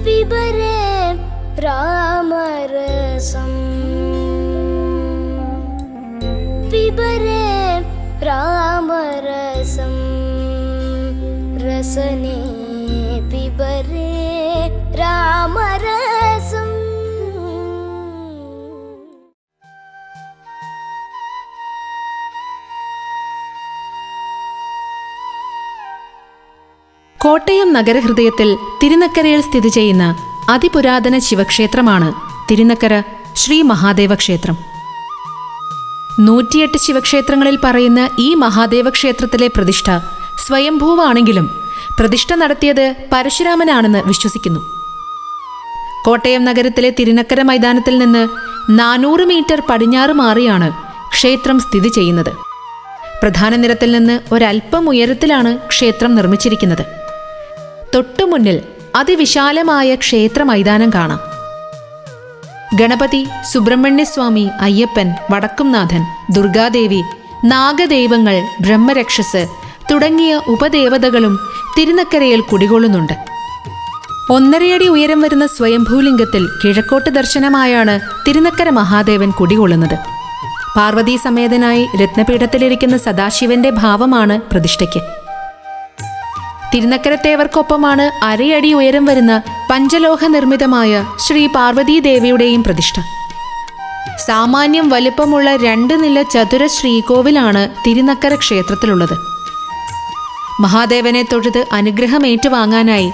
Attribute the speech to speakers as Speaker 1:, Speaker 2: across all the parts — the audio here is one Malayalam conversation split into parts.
Speaker 1: പിബരേ രാമരസം പിബരേ രാമരസം രസനേ പിബരേ രാമരസം.
Speaker 2: കോട്ടയം നഗരഹൃദയത്തിൽ തിരുനക്കരയിൽ സ്ഥിതി ചെയ്യുന്ന അതിപുരാതന ശിവക്ഷേത്രമാണ് തിരുനക്കര ശ്രീ മഹാദേവ ക്ഷേത്രം. 108 ശിവക്ഷേത്രങ്ങളിൽ പറയുന്ന ഈ മഹാദേവ ക്ഷേത്രത്തിലെ പ്രതിഷ്ഠ സ്വയംഭൂവാണെങ്കിലും പ്രതിഷ്ഠ നടത്തിയത് പരശുരാമനാണെന്ന് വിശ്വസിക്കുന്നു. കോട്ടയം നഗരത്തിലെ തിരുനക്കര മൈതാനത്തിൽ നിന്ന് 400 മീറ്റർ പടിഞ്ഞാറ് മാറിയാണ് ക്ഷേത്രം സ്ഥിതി ചെയ്യുന്നത്. പ്രധാന നിരത്തിൽ നിന്ന് ഒരൽപ്പം ഉയരത്തിലാണ് ക്ഷേത്രം നിർമ്മിച്ചിരിക്കുന്നത്. തൊട്ടുമുന്നിൽ അതിവിശാലമായ ക്ഷേത്ര മൈതാനം കാണാം. ഗണപതി, സുബ്രഹ്മണ്യസ്വാമി, അയ്യപ്പൻ, വടക്കുംനാഥൻ, ദുർഗാദേവി, നാഗദൈവങ്ങൾ, ബ്രഹ്മരക്ഷസ് തുടങ്ങിയ ഉപദേവതകളും തിരുനക്കരയിൽ കുടികൊള്ളുന്നുണ്ട്. 1.5 അടി ഉയരം വരുന്ന സ്വയംഭൂലിംഗത്തിൽ കിഴക്കോട്ട് ദർശനമായാണ് തിരുനക്കര മഹാദേവൻ കുടികൊള്ളുന്നത്. പാർവതീ സമേതനായി രത്നപീഠത്തിലിരിക്കുന്ന സദാശിവന്റെ ഭാവമാണ് പ്രതിഷ്ഠയ്ക്ക്. തിരുനക്കരത്തേവർക്കൊപ്പമാണ് 1.5 അടി ഉയരം വരുന്ന പഞ്ചലോഹ നിർമ്മിതമായ ശ്രീ പാർവതീദേവിയുടെയും പ്രതിഷ്ഠ. സാമാന്യം വലിപ്പമുള്ള 2 നില ചതുര ശ്രീകോവിലാണ് തിരുനക്കര ക്ഷേത്രത്തിലുള്ളത്. മഹാദേവനെ തൊഴുത് അനുഗ്രഹമേറ്റുവാങ്ങാനായി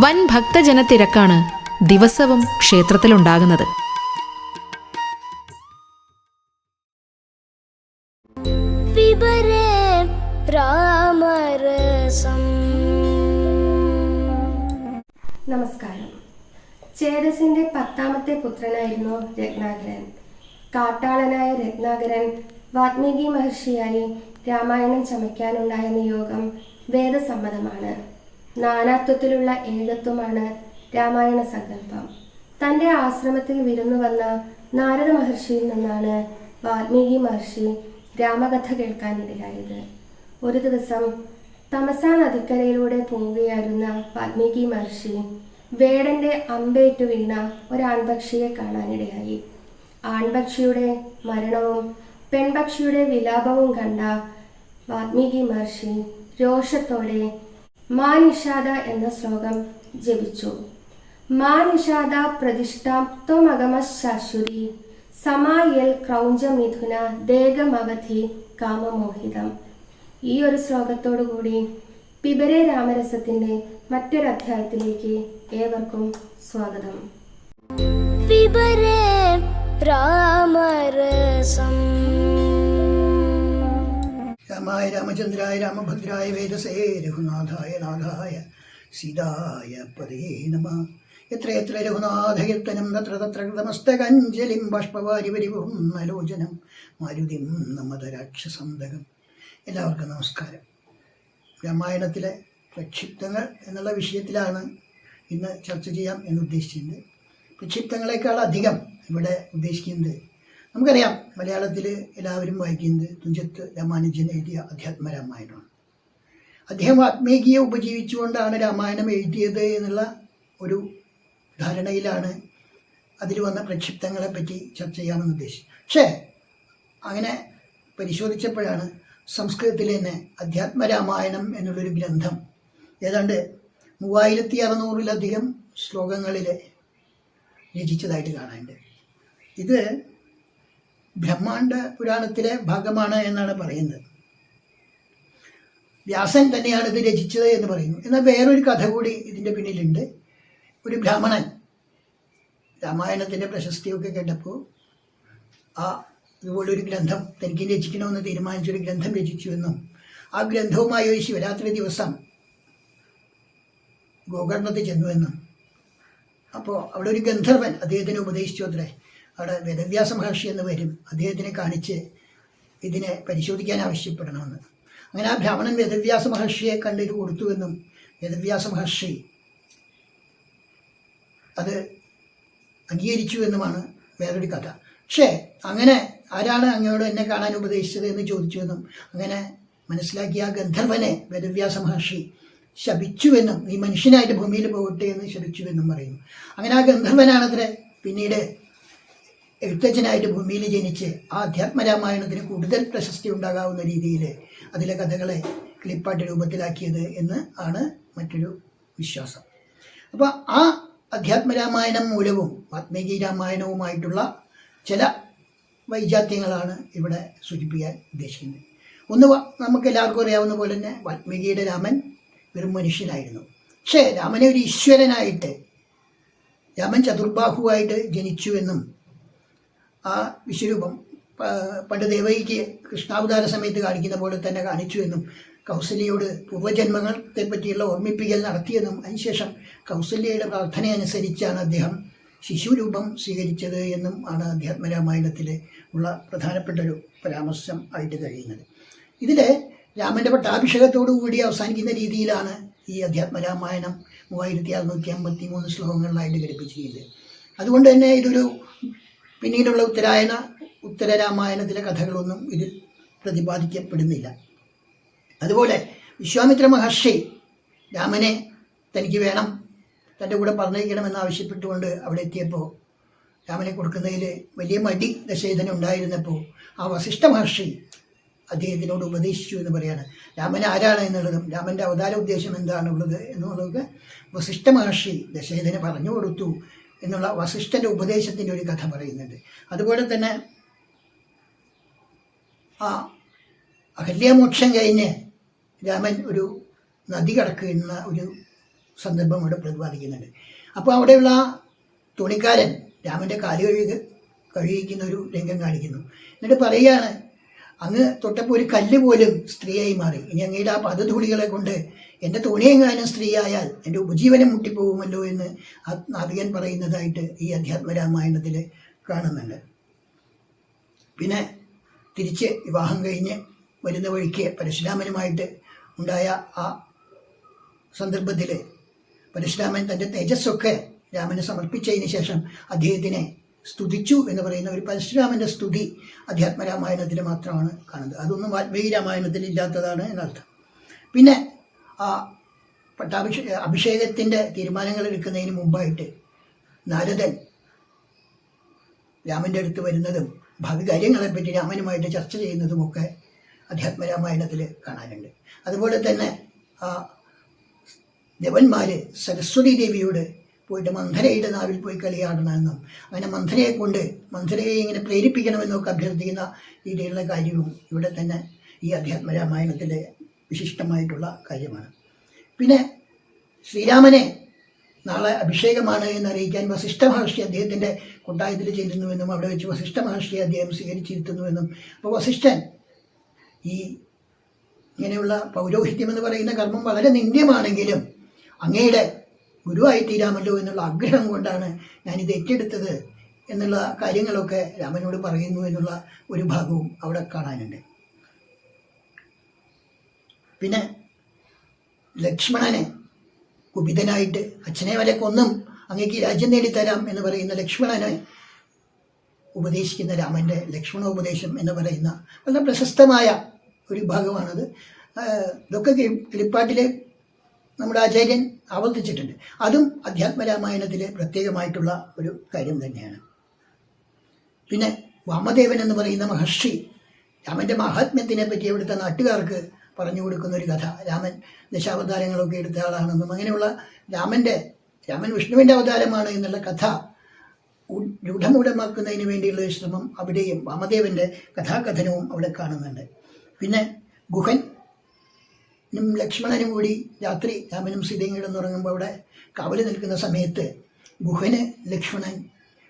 Speaker 2: വൻ ഭക്തജനത്തിരക്കാണ് ദിവസവും ക്ഷേത്രത്തിലുണ്ടാകുന്നത്.
Speaker 1: പിബരേ രാമരസം.
Speaker 3: നമസ്കാരം. ചേതസിന്റെ 10ാമത്തെ പുത്രനായിരുന്നു രത്നാകരൻ. കാട്ടാളനായ രത്നാകരൻ വാൽമീകി മഹർഷിയായി രാമായണം ചമയ്ക്കാനുണ്ടായ നിയോഗം വേദസമ്മതമാണ്. നാനാത്വത്തിലുള്ള ഏകത്വമാണ് രാമായണ സങ്കല്പം. തൻ്റെ ആശ്രമത്തിൽ വിരുന്നു വന്ന നാരദ മഹർഷിയിൽ നിന്നാണ് വാൽമീകി മഹർഷി രാമകഥ കേൾക്കാനിടയായത്. ഒരു ദിവസം തമസാ നദിക്കരയിലൂടെ പോവുകയായിരുന്ന വാൽമീകി മഹർഷി വേടന്റെ അമ്പേറ്റു വീണ ഒരാൺപക്ഷിയെ കാണാനിടയായി. ആൺപക്ഷിയുടെ മരണവും പെൺപക്ഷിയുടെ വിലാപവും കണ്ട വാൽമീകി മഹർഷി രോഷത്തോടെ മാ നിഷാദ എന്ന ശ്ലോകം ജപിച്ചു. മാ നിഷാദ പ്രതിഷ്ഠാം ത്വമഗമ ശാശ്വതി സമായൽ ക്രൗഞ്ച മിഥുന ദേഗമവധി കാമമോഹിതം. ഈ ഒരു ശ്ലോകത്തോടുകൂടി പിബരേ രാമരസത്തിന്റെ മറ്റൊരധ്യായത്തിലേക്ക് ഏവർക്കും സ്വാഗതം.
Speaker 1: പിബരേ രാമരസം.
Speaker 4: രാമായ രാമചന്ദ്രായ രാമഭദ്രായ വേദസേ രഘുനാഥായ നാഥായ സീതായ പദേ നമഃ. എത്ര എത്ര രഘുനാഥകീർത്തനം തത്ര തത്ര കൃതമസ്തകഞ്ജലിം ബാഷ്പവാരി പരിപൂർണ്ണലോചനം മാരുതിം നമത രാക്ഷസന്തകം. എല്ലാവർക്കും നമസ്കാരം. രാമായണത്തിലെ പ്രക്ഷിപ്തങ്ങൾ എന്നുള്ള വിഷയത്തിലാണ് ഇന്ന് ചർച്ച ചെയ്യാം എന്ന് ഉദ്ദേശിച്ചിട്ടുണ്ട്. പ്രക്ഷിപ്തങ്ങളെക്കാൾ അധികം ഇവിടെ ഉദ്ദേശിക്കുന്നത്, നമുക്കറിയാം മലയാളത്തിൽ എല്ലാവരും വായിക്കുന്നത് തുഞ്ചത്ത് രാമാനുജൻ എഴുതിയ അധ്യാത്മരാമായണമാണ്. അദ്ദേഹം വാൽമീകിയെ ഉപജീവിച്ചുകൊണ്ടാണ് രാമായണം എഴുതിയത് എന്നുള്ള ഒരു ധാരണയിലാണ് അതിൽ വന്ന പ്രക്ഷിപ്തങ്ങളെ പറ്റി ചർച്ച ചെയ്യാമെന്ന് ഉദ്ദേശിച്ചത്. പക്ഷേ അങ്ങനെ പരിശോധിച്ചപ്പോഴാണ് സംസ്കൃതത്തിൽ തന്നെ അധ്യാത്മരാമായണം എന്നുള്ളൊരു ഗ്രന്ഥം ഏതാണ്ട് 3600-ലധികം ശ്ലോകങ്ങളിൽ രചിച്ചതായിട്ട് കാണാനുണ്ട്. ഇത് ബ്രഹ്മാണ്ഡ പുരാണത്തിലെ ഭാഗമാണ് എന്നാണ് പറയുന്നത്. വ്യാസൻ തന്നെയാണ് ഇത് രചിച്ചത് എന്ന് പറയുന്നു. എന്നാൽ വേറൊരു കഥ കൂടി ഇതിൻ്റെ പിന്നിലുണ്ട്. ഒരു ബ്രാഹ്മണൻ രാമായണത്തിൻ്റെ പ്രശസ്തിയൊക്കെ കേട്ടപ്പോൾ ഇതുപോലൊരു ഗ്രന്ഥം തനിക്ക് രചിക്കണമെന്ന് തീരുമാനിച്ചൊരു ഗ്രന്ഥം രചിച്ചുവെന്നും ആ ഗ്രന്ഥവുമായി ഒരു ശിവരാത്രി ദിവസം ഗോകർണത്തിൽ ചെന്നുവെന്നും അപ്പോൾ അവിടെ ഒരു ഗന്ധർവൻ അദ്ദേഹത്തിന് ഉപദേശിച്ചു അത്രേ. അവിടെ വേദവ്യാസ മഹർഷി എന്ന് വരും, അദ്ദേഹത്തിനെ കാണിച്ച് ഇതിനെ പരിശോധിക്കാൻ ആവശ്യപ്പെടണമെന്ന്. അങ്ങനെ ആ ബ്രാഹ്മണൻ വേദവ്യാസ മഹർഷിയെ കണ്ട് ഇത് കൊടുത്തുവെന്നും വേദവ്യാസ മഹർഷി അത് അംഗീകരിച്ചു എന്നുമാണ് വേറൊരു കഥ. പക്ഷേ അങ്ങനെ ആരാണ് അങ്ങയോട് എന്നെ കാണാൻ ഉപദേശിച്ചത് എന്ന് ചോദിച്ചുവെന്നും അങ്ങനെ മനസ്സിലാക്കിയ ആ ഗന്ധർവനെ വേദവ്യാസ മഹർഷി ശപിച്ചുവെന്നും നീ മനുഷ്യനായിട്ട് ഭൂമിയിൽ പോകട്ടെ എന്ന് ശപിച്ചുവെന്നും പറയുന്നു. അങ്ങനെ ആ ഗന്ധർവനാണത്രേ പിന്നീട് എഴുത്തച്ഛനായിട്ട് ഭൂമിയിൽ ജനിച്ച് ആ അധ്യാത്മരാമായണത്തിന് കൂടുതൽ പ്രശസ്തി ഉണ്ടാകാവുന്ന രീതിയിൽ അതിലെ കഥകളെ ക്ലിപ്പാട്ട് രൂപത്തിലാക്കിയത് എന്ന് ആണ് മറ്റൊരു വിശ്വാസം. അപ്പോൾ ആ അധ്യാത്മരാമായണം മൂലവും വാത്മീകി രാമായണവുമായിട്ടുള്ള ചില വൈജാത്യങ്ങളാണ് ഇവിടെ സൂചിപ്പിക്കാൻ ഉദ്ദേശിക്കുന്നത്. ഒന്ന്, നമുക്ക് എല്ലാവർക്കും അറിയാവുന്ന പോലെ തന്നെ വാത്മീകിയുടെ രാമൻ വെറും മനുഷ്യനായിരുന്നു. പക്ഷേ രാമനെ ഒരു ഈശ്വരനായിട്ട്, രാമൻ ചതുർബാഹുവായിട്ട് ജനിച്ചുവെന്നും ആ വിശ്വരൂപം പണ്ട് ദേവകിക്ക് കൃഷ്ണാവതാര സമയത്ത് കാണിക്കുന്ന പോലെ തന്നെ കാണിച്ചുവെന്നും കൗസല്യയോട് പൂർവ്വജന്മങ്ങളെ പറ്റിയുള്ള ഓർമ്മിപ്പിക്കൽ നടത്തിയെന്നും അതിനുശേഷം കൗസല്യയുടെ പ്രാർത്ഥനയനുസരിച്ചാണ് അദ്ദേഹം ശിശുരൂപം സ്വീകരിച്ചത് എന്നും ആണ് അധ്യാത്മരാമായണത്തിൽ ഉള്ള പ്രധാനപ്പെട്ടൊരു പരാമർശം ആയിട്ട് കഴിയുന്നത്. ഇതിൽ രാമൻ്റെ പട്ടാഭിഷേകത്തോടു കൂടി അവസാനിക്കുന്ന രീതിയിലാണ് ഈ അധ്യാത്മരാമായണം 3653 ശ്ലോകങ്ങളിലായിട്ട് ഘടിപ്പിച്ചിരിക്കുന്നത്. അതുകൊണ്ട് തന്നെ ഇതൊരു പിന്നീടുള്ള ഉത്തരരാമായണത്തിലെ കഥകളൊന്നും ഇതിൽ പ്രതിപാദിക്കപ്പെടുന്നില്ല. അതുപോലെ വിശ്വാമിത്ര മഹർഷി രാമനെ തനിക്ക് വേണം, തൻ്റെ കൂടെ പറഞ്ഞയക്കണമെന്ന് ആവശ്യപ്പെട്ടുകൊണ്ട് അവിടെ എത്തിയപ്പോൾ രാമനെ കൊടുക്കുന്നതിൽ വലിയ മടി ദശരഥന് ഉണ്ടായിരുന്നപ്പോൾ ആ വസിഷ്ഠ മഹർഷി അദ്ദേഹത്തിനോട് ഉപദേശിച്ചു എന്ന് പറയാണ്. രാമൻ ആരാണ് എന്നുള്ളതും രാമൻ്റെ അവതാര ഉദ്ദേശം എന്താണുള്ളത് എന്നുള്ളതൊക്കെ വസിഷ്ഠ മഹർഷി ദശരഥന് പറഞ്ഞു കൊടുത്തു എന്നുള്ള വസിഷ്ഠൻ്റെ ഉപദേശത്തിൻ്റെ ഒരു കഥ പറയുന്നുണ്ട്. അതുപോലെ തന്നെ ആ അഹല്യമോക്ഷം കഴിഞ്ഞ് രാമൻ ഒരു നദി കടക്കുന്ന ഒരു സന്ദർഭം അവിടെ പ്രതിപാദിക്കുന്നുണ്ട്. അപ്പോൾ അവിടെയുള്ള തുണിക്കാരൻ രാമൻ്റെ കാല് കഴുകിക്കുന്ന ഒരു രംഗം കാണിക്കുന്നു. എന്നിട്ട് പറയുകയാണ്, അങ്ങ് തൊട്ടപ്പോൾ ഒരു കല്ല് പോലും സ്ത്രീയായി മാറി. ഇനി അങ്ങയുടെ ആ പദധൂളികളെ കൊണ്ട് എൻ്റെ തുണിയെങ്ങാനും സ്ത്രീയായാൽ എൻ്റെ ഉപജീവനം മുട്ടിപ്പോകുമല്ലോ എന്ന് ആ നാവികൻ പറയുന്നതായിട്ട് ഈ അധ്യാത്മരാമായണത്തിൽ കാണുന്നുണ്ട്. പിന്നെ തിരിച്ച് വിവാഹം കഴിഞ്ഞ് വരുന്ന വഴിക്ക് പരശുരാമനുമായിട്ട് ഉണ്ടായ ആ സന്ദർഭത്തിൽ പരശുരാമൻ തൻ്റെ തേജസ്സൊക്കെ രാമന് സമർപ്പിച്ചതിന് ശേഷം അദ്ദേഹത്തിനെ സ്തുതിച്ചു എന്ന് പറയുന്ന ഒരു പരശുരാമൻ്റെ സ്തുതി അധ്യാത്മരാമായണത്തിൽ മാത്രമാണ് കാണുന്നത്. അതൊന്നും വാൽമീകി രാമായണത്തിൽ ഇല്ലാത്തതാണ് എന്നർത്ഥം. പിന്നെ ആ അഭിഷേകത്തിൻ്റെ തീരുമാനങ്ങൾ എടുക്കുന്നതിന് മുമ്പായിട്ട് നാരദൻ രാമൻ്റെ അടുത്ത് വരുന്നതും ഭാവി കാര്യങ്ങളെപ്പറ്റി രാമനുമായിട്ട് ചർച്ച ചെയ്യുന്നതുമൊക്കെ അധ്യാത്മരാമായണത്തിൽ കാണാനുണ്ട്. അതുപോലെ തന്നെ ആ ദേവന്മാർ സരസ്വതി ദേവിയോട് പോയിട്ട് മന്ഥരയുടെ നാവിൽ പോയി കളിയാടണമെന്നും അങ്ങനെ മന്ഥരയെ കൊണ്ട് മന്ഥരയെ ഇങ്ങനെ പ്രേരിപ്പിക്കണമെന്നൊക്കെ അഭ്യർത്ഥിക്കുന്ന രീതിയിലുള്ള കാര്യവും ഇവിടെ തന്നെ ഈ അധ്യാത്മരാമായണത്തിലെ വിശിഷ്ടമായിട്ടുള്ള കാര്യമാണ്. പിന്നെ ശ്രീരാമനെ നാളെ അഭിഷേകമാണ് എന്നറിയിക്കാൻ വസിഷ്ഠ മഹർഷി അദ്ദേഹത്തിൻ്റെ കൊട്ടായത്തിൽ ചെല്ലുന്നുവെന്നും അവിടെ വെച്ച് വസിഷ്ഠ മഹർഷിയെ അദ്ദേഹം സ്വീകരിച്ചിരുത്തുന്നുവെന്നും അപ്പോൾ വസിഷ്ഠൻ ഈ ഇങ്ങനെയുള്ള പൗരോഹിത്യം എന്ന് പറയുന്ന കർമ്മം വളരെ നിന്ദ്യമാണെങ്കിലും അങ്ങയുടെ ഗുരുവായി തീരാമല്ലോ എന്നുള്ള ആഗ്രഹം കൊണ്ടാണ് ഞാനിത് ഏറ്റെടുത്തത് എന്നുള്ള കാര്യങ്ങളൊക്കെ രാമനോട് പറയുന്നു എന്നുള്ള ഒരു ഭാഗവും അവിടെ കാണാനുണ്ട്. പിന്നെ ലക്ഷ്മണനെ കുപിതനായിട്ട് അച്ഛനെ വരെ കൊന്നും അങ്ങേക്ക് രാജ്യം നേടിത്തരാം എന്ന് പറയുന്ന ലക്ഷ്മണനെ ഉപദേശിക്കുന്ന രാമൻ്റെ ലക്ഷ്മണോപദേശം എന്ന് പറയുന്ന വളരെ പ്രശസ്തമായ ഒരു ഭാഗമാണത്. ഇതൊക്കെ കിളിപ്പാട്ടിൽ നമ്മുടെ ആചാര്യൻ ആവർത്തിച്ചിട്ടുണ്ട്. അതും അധ്യാത്മരാമായണത്തിലെ പ്രത്യേകമായിട്ടുള്ള ഒരു കാര്യം തന്നെയാണ്. പിന്നെ വാമദേവൻ എന്ന് പറയുന്ന മഹർഷി രാമൻ്റെ മഹാത്മ്യത്തിനെ പറ്റി അവിടുത്തെ നാട്ടുകാർക്ക് പറഞ്ഞു കൊടുക്കുന്ന ഒരു കഥ. രാമൻ ദശാവതാരങ്ങളൊക്കെ എടുത്ത ആളാണെന്നും അങ്ങനെയുള്ള രാമൻ വിഷ്ണുവിൻ്റെ അവതാരമാണ് എന്നുള്ള കഥ രൂഢമൂഢമാക്കുന്നതിന് വേണ്ടിയുള്ള ഒരു ശ്രമം അവിടെയും വാമദേവൻ്റെ കഥാകഥനവും അവിടെ കാണുന്നുണ്ട്. പിന്നെ ഗുഹനും ലക്ഷ്മണനും കൂടി രാത്രി രാമനും സീതയും കിടന്നുറങ്ങുമ്പോൾ അവിടെ കാവല് നിൽക്കുന്ന സമയത്ത് ഗുഹന് ലക്ഷ്മണൻ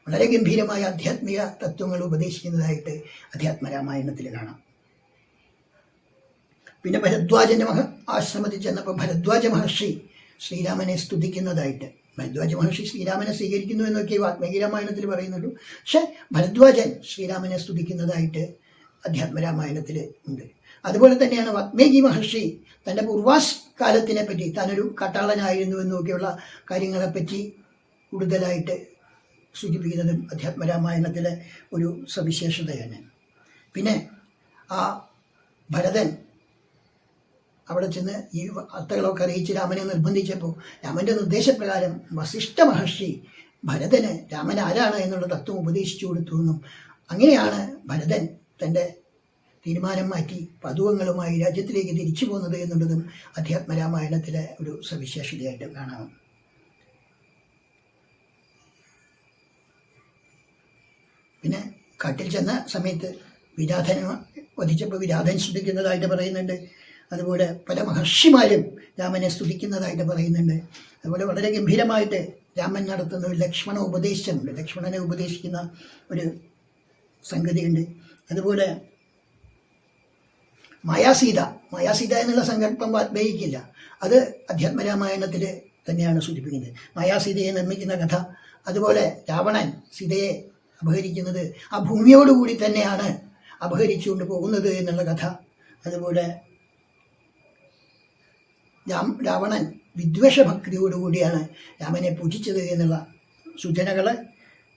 Speaker 4: വളരെ ഗംഭീരമായ ആധ്യാത്മിക തത്വങ്ങൾ ഉപദേശിക്കുന്നതായിട്ട് അധ്യാത്മരാമായണത്തിൽ കാണാം. പിന്നെ ഭരദ്വാജൻ്റെ ആശ്രമത്തിൽ ചെന്നപ്പോൾ ഭരദ്വാജ മഹർഷി ശ്രീരാമനെ സ്തുതിക്കുന്നതായിട്ട്, ഭരദ്വാജ മഹർഷി ശ്രീരാമനെ സ്വീകരിക്കുന്നു എന്നൊക്കെ വാൽമീകി രാമായണത്തിൽ പറയുന്നുള്ളൂ. പക്ഷെ ഭരദ്വാജൻ ശ്രീരാമനെ സ്തുതിക്കുന്നതായിട്ട് അധ്യാത്മരാമായണത്തിൽ ഉണ്ട്. അതുപോലെ തന്നെയാണ് വാൽമീകി മഹർഷി തൻ്റെ പൂർവാകാലത്തിനെ പറ്റി, താനൊരു കാട്ടാളനായിരുന്നു എന്നൊക്കെയുള്ള കാര്യങ്ങളെപ്പറ്റി കൂടുതലായിട്ട് സൂചിപ്പിക്കുന്നതും അധ്യാത്മരാമായണത്തിലെ ഒരു സവിശേഷതയാണ്. പിന്നെ ആ ഭരതൻ അവിടെ ചെന്ന് ഈ വാർത്തകളൊക്കെ അറിയിച്ച് രാമനെ നിർബന്ധിച്ചപ്പോൾ രാമൻ്റെ നിർദ്ദേശപ്രകാരം വസിഷ്ഠ മഹർഷി ഭരതന് രാമൻ ആരാണ് എന്നുള്ള തത്വം ഉപദേശിച്ചു കൊടുത്തു എന്നും അങ്ങനെയാണ് ഭരതൻ തൻ്റെ തീരുമാനം മാറ്റി പതുവങ്ങളുമായി രാജ്യത്തിലേക്ക് തിരിച്ചു പോകുന്നത് എന്നുള്ളതും അധ്യാത്മരാമായണത്തിലെ ഒരു സവിശേഷതയായിട്ട് കാണാം. പിന്നെ കാട്ടിൽ ചെന്ന സമയത്ത് വിരാധനെ വധിച്ചപ്പോൾ വിരാധൻ സ്തുതിക്കുന്നതായിട്ട് പറയുന്നുണ്ട്. അതുപോലെ പല മഹർഷിമാരും രാമനെ സ്തുതിക്കുന്നതായിട്ട് പറയുന്നുണ്ട്. അതുപോലെ വളരെ ഗംഭീരമായിട്ട് രാമൻ നടത്തുന്ന ഒരു ലക്ഷ്മണ ഉപദേശമുണ്ട്, ലക്ഷ്മണനെ ഉപദേശിക്കുന്ന ഒരു സംഗതിയുണ്ട്. അതുപോലെ മായാസീത എന്നുള്ള സങ്കല്പം വാൽമീകിക്കില്ല, അത് അധ്യാത്മരാമായണത്തിൽ തന്നെയാണ് സൂചിപ്പിക്കുന്നത്. മായാസീതയെ നിർമ്മിക്കുന്ന കഥ, അതുപോലെ രാവണൻ സീതയെ അപഹരിക്കുന്നത് ആ ഭൂമിയോടുകൂടി തന്നെയാണ് അപഹരിച്ചുകൊണ്ട് പോകുന്നത് എന്നുള്ള കഥ, അതുപോലെ രാവണൻ വിദ്വേഷഭക്തിയോടുകൂടിയാണ് രാമനെ പൂജിച്ചത് എന്നുള്ള സൂചനകൾ,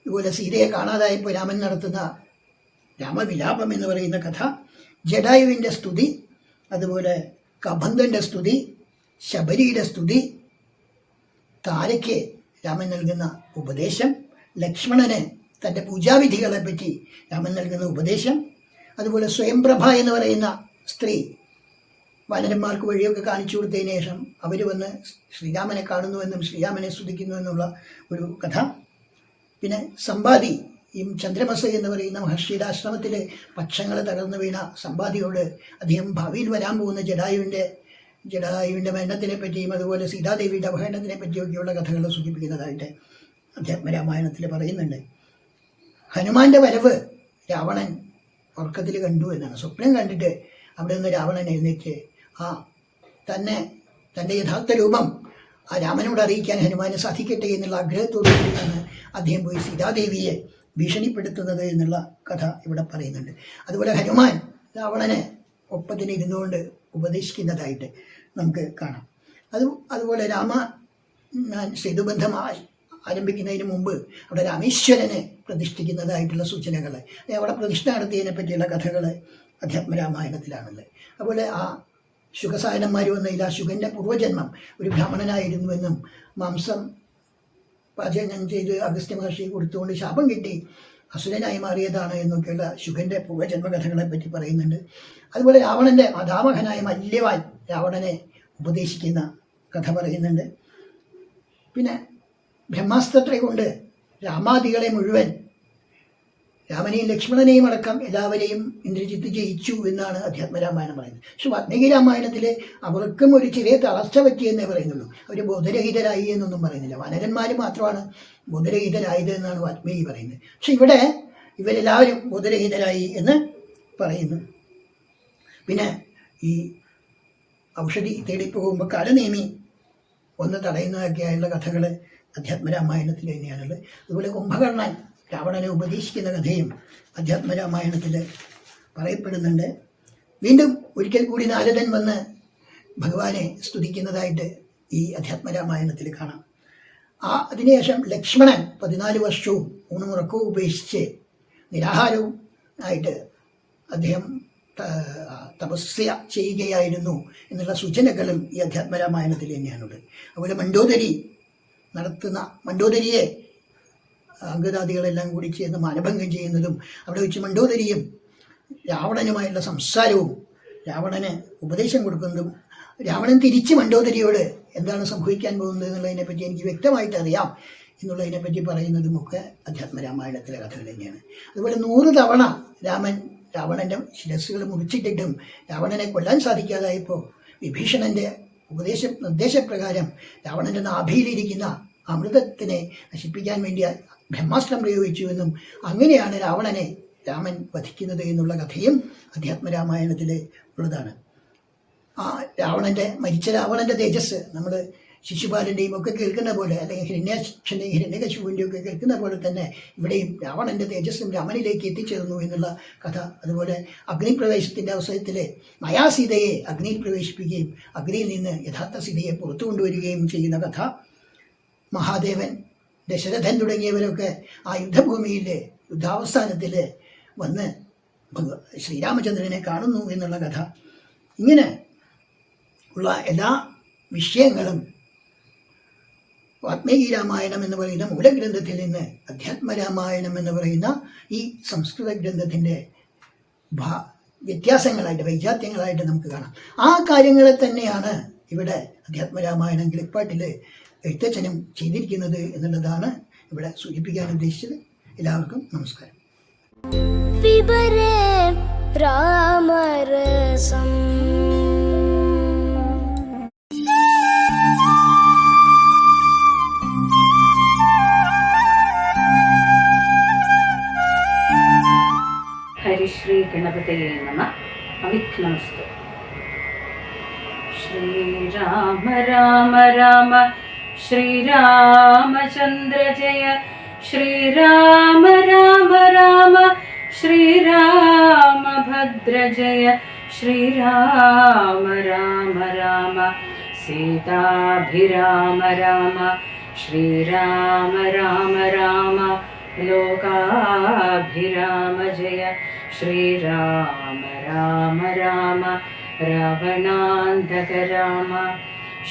Speaker 4: അതുപോലെ സീതയെ കാണാതായപ്പോൾ രാമൻ നടത്തുന്ന രാമവിലാപം എന്ന് പറയുന്ന കഥ, ജഡായുവിൻ്റെ സ്തുതി, അതുപോലെ കബന്ധൻ്റെ സ്തുതി, ശബരിയുടെ സ്തുതി, താരയ്ക്ക് രാമൻ നൽകുന്ന ഉപദേശം, ലക്ഷ്മണന് തൻ്റെ പൂജാവിധികളെ പറ്റി രാമൻ നൽകുന്ന ഉപദേശം, അതുപോലെ സ്വയംപ്രഭ എന്ന് പറയുന്ന സ്ത്രീ വാനരന്മാർക്ക് വഴിയൊക്കെ കാണിച്ചു കൊടുത്തതിന് ശേഷം അവർ വന്ന് ശ്രീരാമനെ കാണുന്നുവെന്നും ശ്രീരാമനെ സ്തുതിക്കുന്നു എന്നുള്ള ഒരു കഥ. പിന്നെ സമ്പാദി, ഈ ചന്ദ്രമസ് എന്ന് പറയുന്ന മഹർഷിയുടെ ആശ്രമത്തിൽ പക്ഷങ്ങൾ തകർന്നു വീണ സമ്പാദിയോട് അദ്ദേഹം ഭാവിയിൽ വരാൻ പോകുന്ന ജഡായുവിൻ്റെ മരണത്തിനെ പറ്റിയും അതുപോലെ സീതാദേവിയുടെ അപഹരണത്തിനെ പറ്റിയൊക്കെയുള്ള കഥകൾ സൂചിപ്പിക്കുന്നതായിട്ട് അധ്യാത്മരാമായണത്തിൽ പറയുന്നുണ്ട്. ഹനുമാന്റെ വരവ് രാവണൻ ഉറക്കത്തിൽ കണ്ടു എന്നാണ്. സ്വപ്നം കണ്ടിട്ട് അവിടെ നിന്ന് രാവണൻ എഴുന്നേറ്റ് തൻ്റെ യഥാർത്ഥ രൂപം ആ രാമനോട് അറിയിക്കാൻ ഹനുമാന് സാധിക്കട്ടെ എന്നുള്ള ആഗ്രഹത്തോടു കൂടിയാണ് അദ്ദേഹം പോയി സീതാദേവിയെ ഭീഷണിപ്പെടുത്തുന്നത് എന്നുള്ള കഥ ഇവിടെ പറയുന്നുണ്ട്. അതുപോലെ ഹനുമാൻ രാവണനെ ഒപ്പത്തിന് ഇരുന്നുകൊണ്ട് ഉപദേശിക്കുന്നതായിട്ട് നമുക്ക് കാണാം. അതുപോലെ സേതുബന്ധം ആരംഭിക്കുന്നതിന് മുമ്പ് അവിടെ രാമേശ്വരനെ പ്രതിഷ്ഠിക്കുന്നതായിട്ടുള്ള സൂചനകൾ, അവിടെ പ്രതിഷ്ഠ നടത്തിയതിനെ പറ്റിയുള്ള കഥകൾ അധ്യാത്മരാമായണത്തിലാണുള്ളത്. അതുപോലെ ആ ശുഗസായനന്മാർ വന്നതിൽ ആ ശുഗൻ്റെ പൂർവ്വജന്മം ഒരു ബ്രാഹ്മണനായിരുന്നുവെന്നും മാംസം പാചകം ചെയ്ത് അഗസ്ത്യ മഹർഷി കൊടുത്തുകൊണ്ട് ശാപം കിട്ടി അസുരനായി മാറിയതാണ് എന്നൊക്കെയുള്ള ശുഗൻ്റെ പൂർവ്വജന്മ കഥകളെ പറ്റി പറയുന്നുണ്ട്. അതുപോലെ രാവണൻ്റെ മാതാമഹനായ മല്യവാൻ രാവണനെ ഉപദേശിക്കുന്ന കഥ പറയുന്നുണ്ട്. പിന്നെ ബ്രഹ്മാസ്ത്രത്തെ കൊണ്ട് രാമാദികളെ മുഴുവൻ, രാമനെയും ലക്ഷ്മണനെയും അടക്കം എല്ലാവരെയും ഇന്ദ്രജിത്ത് ജയിച്ചു എന്നാണ് അധ്യാത്മരാമായണം പറയുന്നത്. പക്ഷെ വാൽമീകി രാമായണത്തിൽ അവർക്കും ഒരു ചെറിയ തളർച്ച പറ്റിയെന്നേ പറയുന്നുള്ളൂ. അവർ ബോധരഹിതരായി എന്നൊന്നും പറയുന്നില്ല. വാനരന്മാർ മാത്രമാണ് ബോധരഹിതരായത് എന്നാണ് വാൽമീകി പറയുന്നത്. പക്ഷെ ഇവിടെ ഇവരെല്ലാവരും ബോധരഹിതരായി എന്ന് പറയുന്നു. പിന്നെ ഈ ഔഷധി തേടിപ്പോകുമ്പോൾ കാലനേമി ഒന്ന് തടയുന്നതൊക്കെയായുള്ള കഥകൾ അധ്യാത്മരാമായണത്തിൽ തന്നെയാണുള്ളത്. അതുപോലെ കുംഭകർണൻ രാവണനെ ഉപദേശിക്കുന്ന കഥയും അധ്യാത്മരാമായണത്തിൽ പറയപ്പെടുന്നുണ്ട്. വീണ്ടും ഒരിക്കൽ കൂടി നാരദൻ വന്ന് ഭഗവാനെ സ്തുതിക്കുന്നതായിട്ട് ഈ അധ്യാത്മരാമായണത്തിൽ കാണാം. അതിനുശേഷം ലക്ഷ്മണൻ 14 വർഷവും ഊണുമുറക്കവും ഉപേക്ഷിച്ച് നിരാഹാരവും ആയിട്ട് അദ്ദേഹം തപസ്യ ചെയ്യുകയായിരുന്നു എന്നുള്ള സൂചനകളും ഈ അധ്യാത്മരാമായണത്തിൽ തന്നെയാണുള്ളത്. അതുപോലെ മണ്ഡോദരിയെ അംഗദാദികളെല്ലാം കൂടി ചേർന്ന് മാനഭംഗം ചെയ്യുന്നതും അവിടെ വെച്ച് മണ്ഡോദരിയും രാവണനുമായുള്ള സംസാരവും രാവണന് ഉപദേശം കൊടുക്കുന്നതും രാവണൻ തിരിച്ച് മണ്ഡോദരിയോട് എന്താണ് സംഭവിക്കാൻ പോകുന്നത് എന്നുള്ളതിനെപ്പറ്റി എനിക്ക് വ്യക്തമായിട്ട് അറിയാം എന്നുള്ളതിനെപ്പറ്റി പറയുന്നതുമൊക്കെ അധ്യാത്മരാമായണത്തിലെ കഥകൾ തന്നെയാണ്. അതുപോലെ 100 തവണ രാവണൻ്റെ ശിരസ്സുകൾ മുറിച്ചിട്ടിട്ടും രാവണനെ കൊല്ലാൻ സാധിക്കാതായപ്പോൾ വിഭീഷണൻ്റെ നിർദ്ദേശപ്രകാരം രാവണൻ്റെ നാഭിയിലിരിക്കുന്ന അമൃതത്തിനെ നശിപ്പിക്കാൻ വേണ്ടി ബ്രഹ്മാസ്ത്രം പ്രയോഗിച്ചുവെന്നും അങ്ങനെയാണ് രാമൻ വധിക്കുന്നത് എന്നുള്ള കഥയും അധ്യാത്മരാമായണത്തിൽ ഉള്ളതാണ്. മരിച്ച രാവണൻ്റെ തേജസ് നമ്മൾ ശിശുപാലൻ്റെയും ഒക്കെ കേൾക്കുന്ന പോലെ, അല്ലെങ്കിൽ ഹിരണ്യാക്ഷൻ്റെയും ഹിരണ്യകശിപുവിൻ്റെയും ഒക്കെ കേൾക്കുന്ന പോലെ തന്നെ ഇവിടെയും രാവണൻ്റെ തേജസ്സും രാമനിലേക്ക് എത്തിച്ചേർന്നു എന്നുള്ള കഥ. അതുപോലെ അഗ്നിപ്രവേശത്തിൻ്റെ അവസരത്തിൽ മായാസീതയെ അഗ്നിയിൽ പ്രവേശിപ്പിക്കുകയും അഗ്നിയിൽ നിന്ന് യഥാർത്ഥ സീതയെ പുറത്തു കൊണ്ടുവരികയും ചെയ്യുന്ന കഥ. മഹാദേവൻ, ദശരഥൻ തുടങ്ങിയവരൊക്കെ ആ യുദ്ധഭൂമിയിൽ യുദ്ധാവസാനത്തിൽ വന്ന് ശ്രീരാമചന്ദ്രനെ കാണുന്നു എന്നുള്ള കഥ. ഇങ്ങനെ ഉള്ള എല്ലാ വിഷയങ്ങളും വാത്മീകി രാമായണം എന്ന് പറയുന്ന മൂലഗ്രന്ഥത്തിൽ നിന്ന് അധ്യാത്മരാമായണം എന്ന് പറയുന്ന ഈ സംസ്കൃത ഗ്രന്ഥത്തിൻ്റെ വ്യത്യാസങ്ങളായിട്ട് വൈജാത്യങ്ങളായിട്ട് നമുക്ക് കാണാം. ആ കാര്യങ്ങളെ തന്നെയാണ് ഇവിടെ അധ്യാത്മരാമായണം കിളിപ്പാട്ടിൽ എഴുത്തച്ഛനും ചെയ്തിരിക്കുന്നത് എന്നുള്ളതാണ് ഇവിടെ സൂചിപ്പിക്കാൻ ഉദ്ദേശിച്ചത്. എല്ലാവർക്കും നമസ്കാരം.
Speaker 1: പിബരേ രാമരസം.
Speaker 5: ഹരിശ്രീ ഗണപതയേ നമഃ. അവിഘ്നമസ്തു. ശ്രീരാമ രാമ രാമ ശ്രീരാമചന്ദ്ര ജയ. ശ്രീരാമ രാമ രാമ ശ്രീരാമഭദ്ര ജയ. ശ്രീരാമ രാമ രാമ സീതാഭിരാമ രാമ. ശ്രീരാമ രാമ രാമ ലോകാഭിരാമ ജയ. ശ്രീരാമ രാമ രാമ രാവണാന്തക രാമ.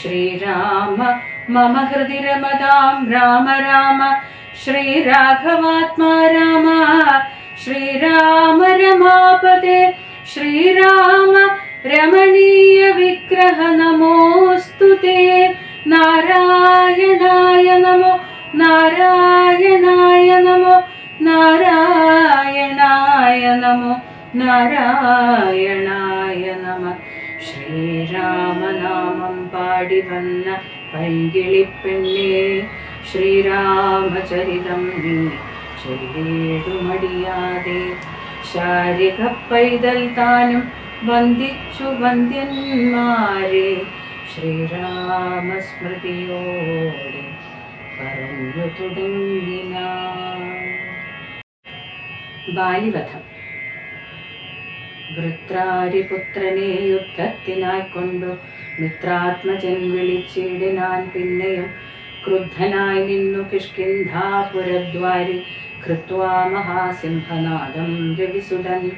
Speaker 5: ശ്രീരാമ മമ ഹൃദി രമതാം രാമ രാമ. ശ്രീരാഘവാത്മാ രാമ. ശ്രീരാമ രമാപതേ. ശ്രീരാമ രമണീയ വിഗ്രഹ നമോസ്തുതേ. നാരായണായ നമോ നാരായണായ നമോ നാരായണായ നമോ നാരായണായ നമ. ശ്രീരാമനാമം പാടി വന്ന പൈങ്കിളിപ്പെണ്ണേ, ശ്രീരാമചരിതം നീ ചൊല്ലിടുമടിയാതെ. ശാരിക പൈതൽ താനും വന്ദിച്ചു വന്ദ്യന്മാരെ, ശ്രീരാമസ്മൃതിയോടെ പറഞ്ഞു തുടങ്ങിനാൻ. ബാലിവധം. വൃത്രാരിപുത്രനെ യുദ്ധത്തിനായി കൊണ്ടു മിത്രാത്മജൻ വിളിച്ചിടിനാൻ. പിന്നെയും ക്രുദ്ധനായി നിന്നു കിഷ്കിന്ധാപുരദ്വാരി കൃത്വാ മഹാസിംഹനാദം രവിസുതൻ.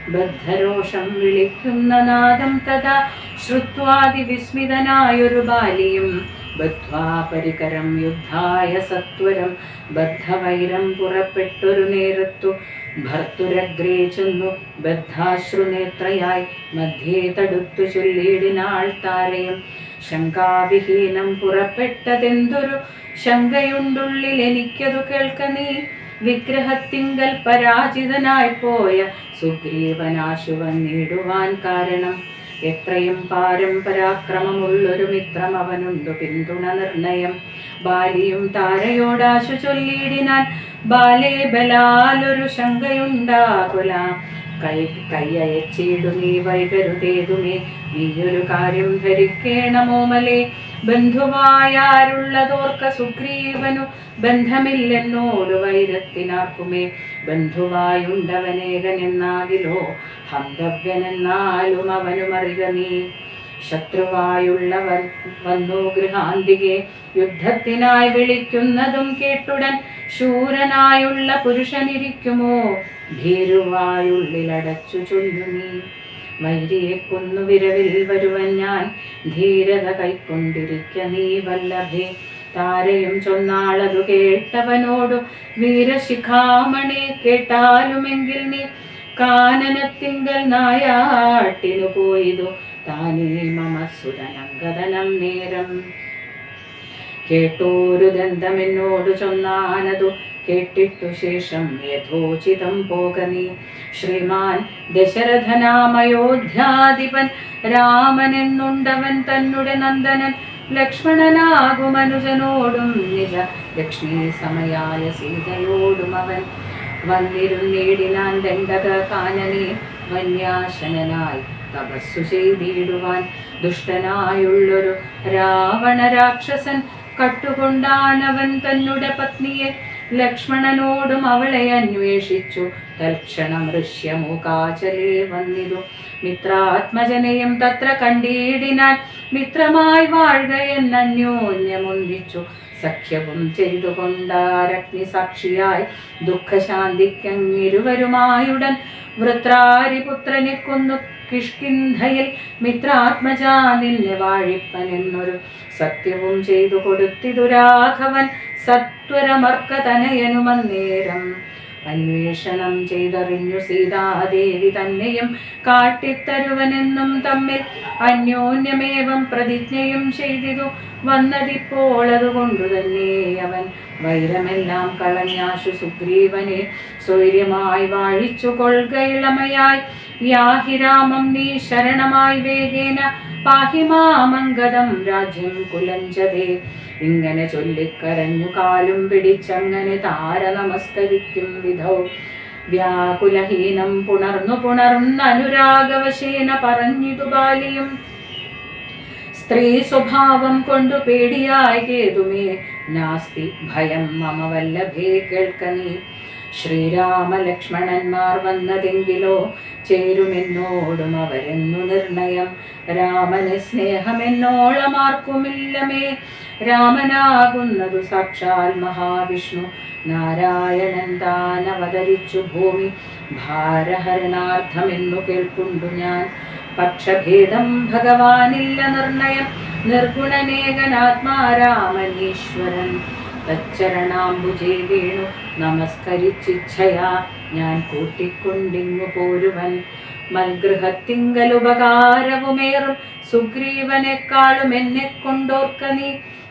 Speaker 5: ബദ്ധരോഷം വിളിക്കുന്ന നാദം തഥാ ശ്രുത്വാതിവിസ്മിതനായൊരു ബാലിയും ബദ്ധ്വാ പരികരം യുദ്ധായ സത്വരം. ബദ്ധവൈരം പുറപ്പെട്ടൊരു നേരത്തു ഭർത്തുരഗ്രേ ചെന്നു ബദ്ധാശ്രുനേത്രയായി മധ്യേ തടുത്തു ചൊല്ലിയിടിനാൾ താരയും. ശങ്കാവിഹീനം പുറപ്പെട്ടതെന്തൊരു ശങ്കയുണ്ടുള്ളിൽ എനിക്കതു കേൾക്ക നീ. വിഗ്രഹത്തിങ്കൽ പരാജിതനായി പോയ സുഗ്രീവനാശു വന്നിടുവാൻ കാരണം. എത്രയും പാരം പരാക്രമമുള്ളൊരു മിത്രം അവനുണ്ടു പിന്തുണ നിർണയം. ബാലിയും താരയോടാശു ചൊല്ലിയിടിനാൻ. ബാലേ ബലാലൊരു ശങ്കയുണ്ടാകുല. കൈയച്ചിടു നീ വൈകരുതേതുമേ. നീയൊരു കാര്യം ധരിക്കേണമോമലേ. ബന്ധുവായാരുള്ളതോർക്ക സുഗ്രീവനു ബന്ധമില്ലെന്നോടു വൈരത്തിനാർക്കുമേ. ബന്ധുവായുണ്ടവനേകനെന്നാകിലോ ഹന്തവ്യനെന്നാലും അവനുമറിക നീ. ശത്രുവായുള്ളവൻ വന്നു ഗൃഹാന്തികെ യുദ്ധത്തിനായി വിളിക്കുന്നതും കേട്ടുടൻ ശൂരനായുള്ള പുരുഷനിരിക്കുമോ. ഭീരുവായുള്ളിലടച്ചു ചൊല്ലു നീ. വൈരിയെ കൊന്നു വിരവിൽ വരുവൻ ഞാൻ, ധീരത കൈക്കൊണ്ടിരിക്ക നീ വല്ലഭേ. താരയും ചൊന്നാളതു കേട്ടവനോടു വീരശിഖാമണി കേട്ടാലുമെങ്കിൽ നീ. കാനനത്തിങ്കൽ നായാട്ടിനു പോയിതു താനേ മമ സുതനങ്കദനം നേരം. കേട്ടോരു ദന്തമെന്നോടു ചൊന്നാനതു കേട്ടിട്ടു ശേഷം യഥോചിതം പോക നീ. ശ്രീമാൻ ദശരഥനാമയോധ്യാധിപൻ രാമനെന്നുണ്ടവൻ തന്നുടെ നന്ദനൻ. ലക്ഷ്മണനാകുമനുജനോടും നിജ ലക്ഷ്മി സമയായ സീതയോടും അവൻ വന്നിരുന്നേടിനാൻ ദണ്ഡക കാനനെ. വന്യാശനായി തപസ്സു ചെയ്തിടുവാൻ ദുഷ്ടനായുള്ളൊരു രാവണ രാക്ഷസൻ കട്ടുകൊണ്ടാണവൻ തന്നുടെ പത്നിയെ. ലക്ഷ്മണനോടും അവളെ അന്വേഷിച്ചു തൽക്ഷണം ഋഷ്യമൂകാചലേ വന്നിതു. മിത്രാത്മജനെയും തത്ര കണ്ടിടിനാൻ. മിത്രമായി വാഴുക എന്നന്യോന്യമൊന്നിച്ചു സഖ്യവും ചെയ്തുകൊണ്ടാരഗ്നി സാക്ഷിയായി ദുഃഖശാന്തിക്കങ്ങിരുവരുമായുടൻ വൃത്രാരിപുത്രനെ കൊന്നു കിഷ്കിന്ധയിൽ മിത്രാത്മജാ നിന്നെ വാഴിപ്പനെന്നൊരു സത്യവും ചെയ്തു കൊടുത്തിതു രാഘവൻ സത്വരമർക്കതനയനുമന്നേരം. അന്വേഷണം ചെയ്തറിഞ്ഞു സീതാദേവി തന്നെയും കാട്ടിത്തരുവനെന്നും തമ്മിൽ അന്യോന്യമേവം പ്രതിജ്ഞയും ചെയ്തിതു വന്നതിപ്പോൾ അതുകൊണ്ടു തന്നെ അവൻ വൈരമെല്ലാം കളഞ്ഞാശു സുഗ്രീവനെ സ്വൈര്യമായി വാഴിച്ചു കൊൾകയിളമയായി. യാഹി രാമം നീ ശരണമായി വേഗേന പാഹിമാമംഗതം രാജ്യം കുലഞ്ചതേ. ഇങ്ങനെ ചൊല്ലിക്കരഞ്ഞു കാലും പിടിച്ചങ്ങനെ താര നമസ്കരിക്കും വിധൗ വ്യാകുലഹീനം പുണർന്ന് അനുരാഗവശേന പറഞ്ഞിതു ബാലിയും. സ്ത്രീ സ്വഭാവം കൊണ്ടു പേടിയായി കേതുമേ നാസ്തി ഭയം മമ വല്ലഭേ കേൾക്കനീ. ശ്രീരാമലക്ഷ്മണന്മാർ വന്നതെങ്കിലോ ചേരുമെന്നോടും അവരെന്നു നിർണയം. രാമന് സ്നേഹമെന്നോളമാർക്കുമില്ലമേ. രാമനാകുന്നതു സാക്ഷാൽ മഹാവിഷ്ണു നാരായണൻ താൻ അവതരിച്ചു ഭൂമി ഭാരഹരണാർത്ഥമെന്നു കേൾക്കുണ്ടു ഞാൻ. പക്ഷഭേദം ഭഗവാനില്ല നിർണയം. നിർഗുണനേകനാത്മാരാമനീശ്വരൻ തച്ചരണാംബുജേ വീണു നമസ്കരിച്ചിച്ഛയാ ഞാൻ കൂട്ടിക്കൊണ്ടിങ്ങു പോരുവൻ. മൽഗൃഹത്തിങ്കലുപകാരവുമേറും സുഗ്രീവനെക്കാളും എന്നെ കൊണ്ടോർക്ക നീ.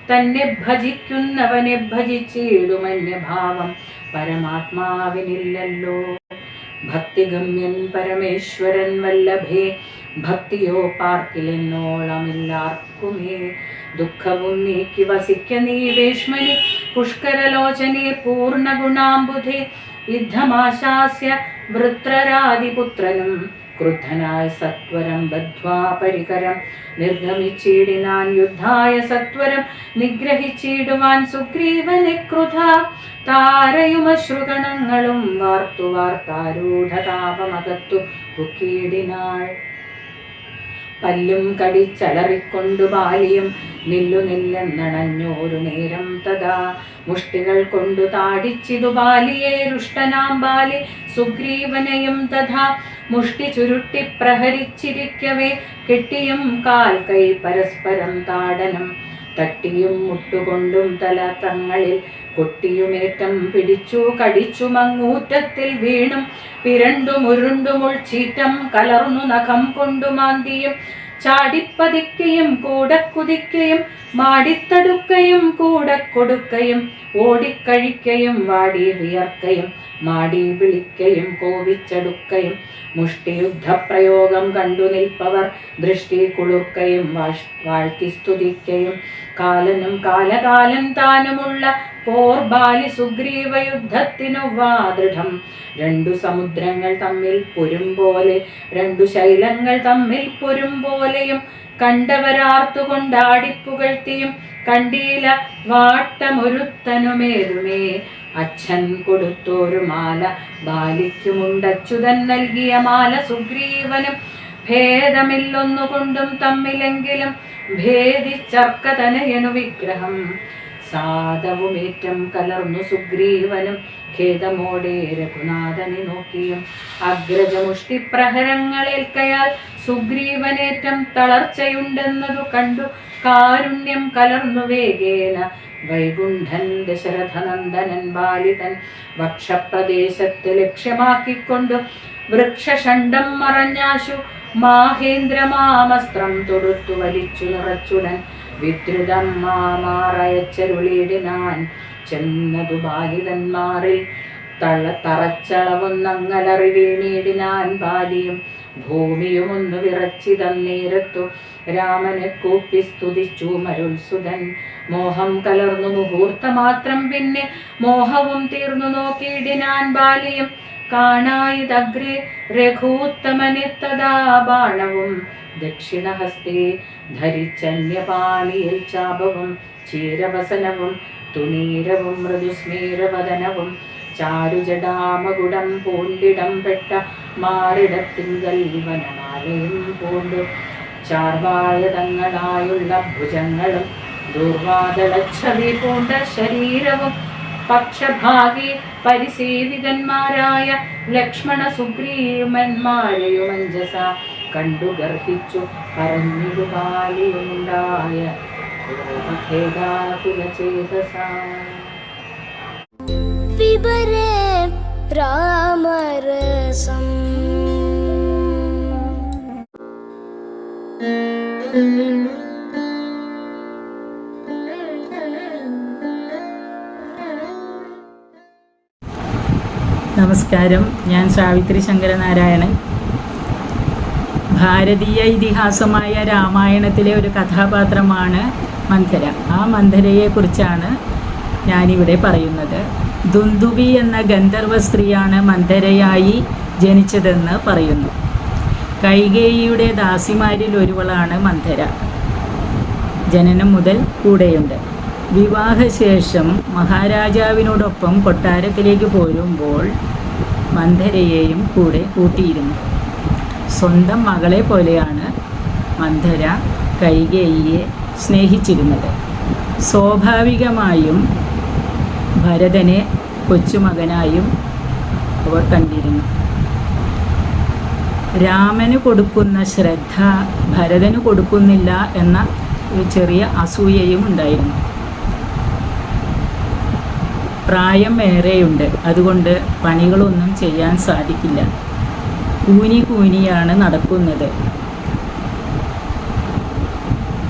Speaker 5: തന്നെ ഭജിക്കുന്നവനെ ഭജിച്ചിടുമന്യഭാവം പരമാത്മാവിനില്ലല്ലോ. ഭക്തിഗമ്യൻ പരമേശ്വരൻ വല്ലഭേ ഭക്തിയോ പാർക്കിലെന്നോളമില്ലാർക്കുമേ. ദുഃഖവും നീക്കി വസിക്ക നീ വേഷ്മനി പുഷ്കരലോചനെ പൂർണ്ണഗുണാംബുധേ. യുദ്ധമാശാസ്യ വൃത്രരാദിപുത്രനും ക്രുദ്ധനായ സത്വരം ബദ്ധ്വാ പരികരം നിർഗമിച്ചിടിനാൻ യുദ്ധായ സത്വരം നിഗ്രഹിച്ചിടുവാൻ സുഗ്രീവനെ ക്രുധ. താരയുമശ്രുഗണങ്ങളും വാർത്തു വാർത്താരൂഢതാപമകത്തു പുക്കീടിനാൾ. പല്ലും കടിച്ചലറിക്കൊണ്ടു ബാലിയും നില്ലെന്നണഞ്ഞോരു നേരം തഥാ. മുഷ്ടികൾ കൊണ്ടു താടിച്ചിതു ബാലിയെ രുഷ്ടനാം ബാലി സുഗ്രീവനെയും തഥാ. മുഷ്ടി ചുരുട്ടി പ്രഹരിച്ചിരിക്കവേ കെട്ടിയും കാൽ കൈ പരസ്പരം താടനം. തട്ടിയും മുട്ടുകൊണ്ടും തല തങ്ങളിൽ കൊട്ടിയുമേറ്റം പിടിച്ചു കടിച്ചു മങ്ങൂറ്റത്തിൽ വീണും പിരണ്ടുമുരുണ്ടുമുൾച്ചീറ്റം കലർന്നു നഖം കൊണ്ടു മാന്തിയും ചാടിപ്പതിക്കയും കൂടെ കുതിക്കയും മാടിത്തടുക്കയും കൂടെ കൊടുക്കയും ഓടിക്കഴിക്കയും വാടി വിയർക്കയും മാടി വിളിക്കയും കോപിച്ചടുക്കയും മുഷ്ടിയുദ്ധപ്രയോഗം കണ്ടു നിൽപ്പവർ ദൃഷ്ടി കുളിർക്കയും വാഴ്ത്തി സ്തുതിക്കയും കാലനും കാലകാലം താനുമുള്ള പോർബാലി സുഗ്രീവ യുദ്ധത്തിനു വാദൃഢം. രണ്ടു സമുദ്രങ്ങൾ തമ്മിൽ പൊരും പോലെ രണ്ടു ശൈലങ്ങൾ തമ്മിൽ പൊരും പോലെയും കണ്ടവരാർത്തുകൊണ്ടാടിപ്പുകഴ്ത്തിയും കണ്ടീല വാട്ടമൊരുത്തനുമേതുമേ. അച്ഛൻ കൊടുത്തോരു മാല ബാലിക്കുമുണ്ടച്യുതൻ നൽകിയ മാല സുഗ്രീവനും ഭേദമില്ലൊന്നുകൊണ്ടും തമ്മിലെങ്കിലും ഭേദിച്ചർക്കതനയനു വിഗ്രഹം. സാധവുമേറ്റം കലർന്നു സുഗ്രീവനും ഖേദമോടെ രഘുനാഥനെ നോക്കിയും അഗ്രജമുഷ്ടി പ്രഹരങ്ങളേൽക്കയാൽ സുഗ്രീവനേറ്റം തളർച്ചയുണ്ടെന്നതു കണ്ടു കാരുണ്യം കലർന്നു വേഗേന വൈകുണ്ഠൻ ദശരഥനന്ദനൻ ബാലിതൻ വക്ഷപ്രദേശത്തെ ലക്ഷ്യമാക്കിക്കൊണ്ടു വൃക്ഷഷണ്ഡം മറഞ്ഞാശു മാഹേന്ദ്രമാമസ്ത്രം തൊടുത്തു വലിച്ചു നിറച്ചുടൻ വിദ്രുതം മാറയച്ചരുളിയിടിനാൻ. ചെന്നതു ബാലിതന്മാരിൽ തറച്ചളവുന്നങ്ങലറി വീണിടിനാൻ ബാലിയും. ഭൂമിയുമൊന്നു വിറച്ചിതന്നേരത്തു രാമനെ കൂപ്പി സ്തുതിച്ചു മരുത്സുതൻ. മോഹം കലർന്നു മുഹൂർത്തമാത്രം പിന്നെ മോഹവും തീർന്നു നോക്കിയിടിനാൻ ബാലിയും. കാണായിതഗ്രേ രഘൂത്തമനെത്തതാ ബാണവും ദക്ഷിണഹസ്തേ ധരിച്ചന്യപാണിയിൽ ചാപവും ചീരവസനവും തുണീരവും മൃദുസ്മീരവദനവും ചാരുജടാമകുടം പൂണ്ടിടം പെട്ട മാറിടത്തിങ്കൽ വനമാലയും പൂണ്ടു ചാർവായതങ്ങളായുള്ള ഭുജങ്ങളും ദൂർവാദളച്ഛവി പൂണ്ട ശരീരവും പക്ഷഭാഗി പരിസേവിതന്മാരായ ലക്ഷ്മണ സുഗ്രീവന്മാരെയുമഞ്ജസ കണ്ടു ഗർഹിച്ചു പറഞ്ഞിതു ബാലിയുണ്ടായ ഖേദാകുലചേതസാ.
Speaker 1: പിബരേ രാമരസം
Speaker 6: നമസ്കാരം, ഞാൻ സാവിത്രി ശങ്കരനാരായണൻ. ഭാരതീയ ഇതിഹാസമായ രാമായണത്തിലെ ഒരു കഥാപാത്രമാണ് മന്ധര. ആ മന്ധരയെക്കുറിച്ചാണ് ഞാനിവിടെ പറയുന്നത്. ദുന്ദുബി എന്ന ഗന്ധർവ സ്ത്രീയാണ് മന്ധരയായി ജനിച്ചതെന്ന് പറയുന്നു. കൈകേയിയുടെ ദാസിമാരിൽ ഒരുവളാണ് മന്ധര. ജനനം മുതൽ കൂടെയുണ്ട്. വിവാഹശേഷം മഹാരാജാവിനോടൊപ്പം കൊട്ടാരത്തിലേക്ക് പോരുമ്പോൾ മന്ധരയെയും കൂടെ കൂട്ടിയിരുന്നു. സ്വന്തം മകളെ പോലെയാണ് മന്ധര കൈകേയിയെ സ്നേഹിച്ചിരുന്നത്. സ്വാഭാവികമായും ഭരതനെ കൊച്ചുമകനായും അവർ കണ്ടിരുന്നു. രാമന് കൊടുക്കുന്ന ശ്രദ്ധ ഭരതന് കൊടുക്കുന്നില്ല എന്ന ഒരു ചെറിയ അസൂയയും ഉണ്ടായിരുന്നു. പ്രായം ഏറെയുണ്ട്, അതുകൊണ്ട് പണികളൊന്നും ചെയ്യാൻ സാധിക്കില്ല. കൂനിയാണ് നടക്കുന്നത്.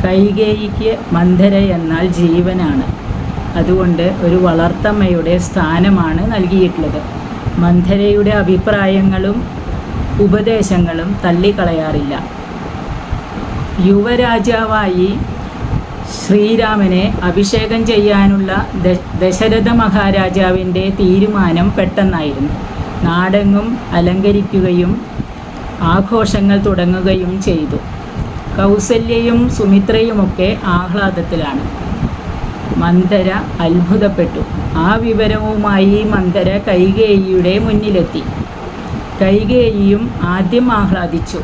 Speaker 6: കൈകേയിക്ക് മന്ധര എന്നാൽ ജീവനാണ്. അതുകൊണ്ട് ഒരു വളർത്തമ്മയുടെ സ്ഥാനമാണ് നൽകിയിട്ടുള്ളത്. മന്ധരയുടെ അഭിപ്രായങ്ങളും ഉപദേശങ്ങളും തള്ളിക്കളയാറില്ല. യുവരാജാവായി ശ്രീരാമനെ അഭിഷേകം ചെയ്യാനുള്ള ദശരഥ മഹാരാജാവിൻ്റെ തീരുമാനം പെട്ടെന്നായിരുന്നു. നാടെങ്ങും അലങ്കരിക്കുകയും ആഘോഷങ്ങൾ തുടങ്ങുകയും ചെയ്തു. കൗസല്യയും സുമിത്രയുമൊക്കെ ആഹ്ലാദത്തിലാണ്. മന്ധര അത്ഭുതപ്പെട്ടു. ആ വിവരവുമായി മന്ധര കൈകേയിയുടെ മുന്നിലെത്തി. കൈകേയിയും ആദ്യം ആഹ്ലാദിച്ചു.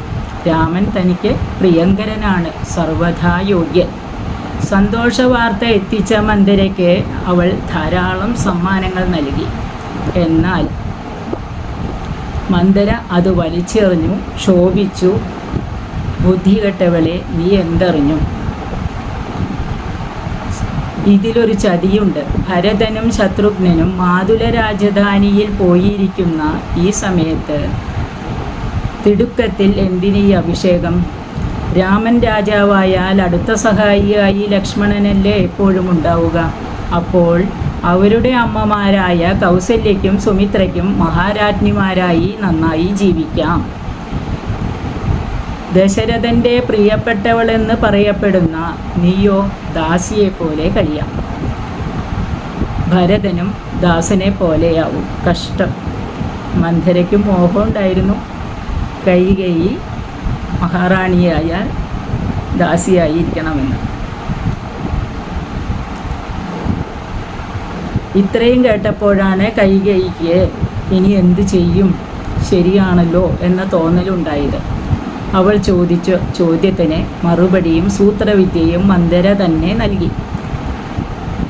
Speaker 6: രാമൻ തനിക്ക് പ്രിയങ്കരനാണ്, സർവഥാ യോഗ്യൻ. സന്തോഷവാർത്ത എത്തിച്ച മന്ധരയ്ക്ക് അവൾ ധാരാളം സമ്മാനങ്ങൾ നൽകി. എന്നാൽ മന്ധര അത് വലിച്ചെറിഞ്ഞു, ക്ഷോഭിച്ചു. ബുദ്ധികെട്ടവളെ, നീ എന്തറിഞ്ഞു? ഇതിലൊരു ചതിയുണ്ട്. ഭരതനും ശത്രുഘ്നനും മാതുല രാജധാനിയിൽ പോയിരിക്കുന്ന ഈ സമയത്ത് തിടുക്കത്തിൽ എന്തിനീ അഭിഷേകം? രാമൻ രാജാവായാൽ അടുത്ത സഹായിയായി ലക്ഷ്മണനല്ലേ എപ്പോഴും ഉണ്ടാവുക. അപ്പോൾ അവരുടെ അമ്മമാരായ കൗസല്യയ്ക്കും സുമിത്രയ്ക്കും മഹാരാജ്ഞിമാരായി നന്നായി ജീവിക്കാം. ദശരഥൻ്റെ പ്രിയപ്പെട്ടവളെന്ന് പറയപ്പെടുന്ന നീയോ ദാസിയെപ്പോലെ കഴിയാം. ഭരതനും ദാസനെ പോലെയാവും. കഷ്ടം. മന്ധരയ്ക്കും മോഹമുണ്ടായിരുന്നു കൈകേയി മഹാറാണിയായാൽ ദാസിയായിരിക്കണമെന്ന്. ഇത്രയും കേട്ടപ്പോഴാണ് കൈകേയിക്ക് ഇനി എന്ത് ചെയ്യും, ശരിയാണല്ലോ എന്ന തോന്നലുണ്ടായത്. അവൾ ചോദിച്ച ചോദ്യത്തിന് മറുപടിയും സൂത്രവിദ്യയും മന്ധര തന്നെ നൽകി.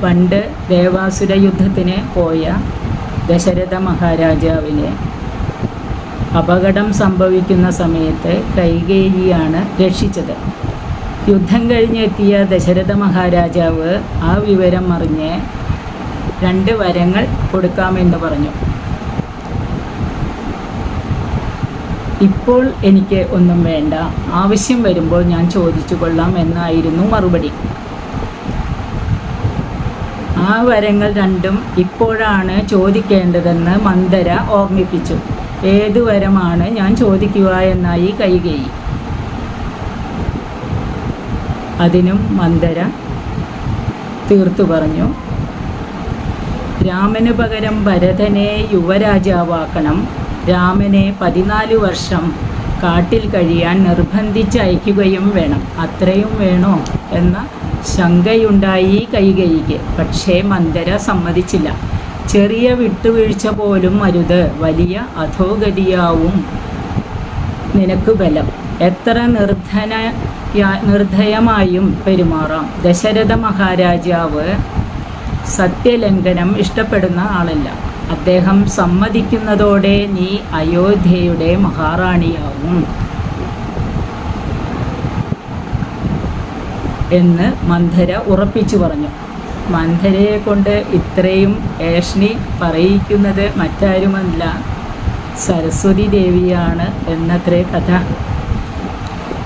Speaker 6: പണ്ട് ദേവാസുര യുദ്ധത്തിന് പോയ ദശരഥ മഹാരാജാവിന് അപകടം സംഭവിക്കുന്ന സമയത്ത് കൈകേയിയാണ് രക്ഷിച്ചത്. യുദ്ധം കഴിഞ്ഞെത്തിയ ദശരഥ മഹാരാജാവ് ആ വിവരം അറിഞ്ഞ് 2 വരങ്ങൾ കൊടുക്കാമെന്ന് പറഞ്ഞു. ഇപ്പോൾ എനിക്ക് ഒന്നും വേണ്ട, ആവശ്യം വരുമ്പോൾ ഞാൻ ചോദിച്ചു കൊള്ളാം എന്നായിരുന്നു മറുപടി. ആ വരങ്ങൾ 2 ഇപ്പോഴാണ് ചോദിക്കേണ്ടതെന്ന് മന്ധര ഓർമ്മിപ്പിച്ചു. ഏത് വരമാണ് ഞാൻ ചോദിക്കുക എന്നായി കൈകേയി. അതിനും മന്ധര തീർത്തു പറഞ്ഞു. രാമന് പകരം ഭരതനെ യുവരാജാവാക്കണം. രാമനെ 14 വർഷം കാട്ടിൽ കഴിയാൻ നിർബന്ധിച്ചയക്കുകയും വേണം. അത്രയും വേണോ എന്ന ശങ്കയുണ്ടായി കൈകേയിക്ക്. പക്ഷേ മന്ധര സമ്മതിച്ചില്ല. ചെറിയ വിട്ടുവീഴ്ച പോലും അരുത്, വലിയ അധോഗതിയാവും നിനക്ക് ബലം. എത്ര നിർദ്ധയമായും പെരുമാറാം. ദശരഥ മഹാരാജാവ് സത്യലംഘനം ഇഷ്ടപ്പെടുന്ന ആളല്ല. അദ്ദേഹം സമ്മതിക്കുന്നതോടെ നീ അയോധ്യയുടെ മഹാറാണിയാവും. എന്ന് മന്ധര ഉറപ്പിച്ചു പറഞ്ഞു. മന്ധരയെ കൊണ്ട് ഇത്രയും ഏഷ്ണി പറയിക്കുന്നത് മറ്റാരുമല്ല, സരസ്വതി ദേവിയാണ് എന്നത്രേ കഥ.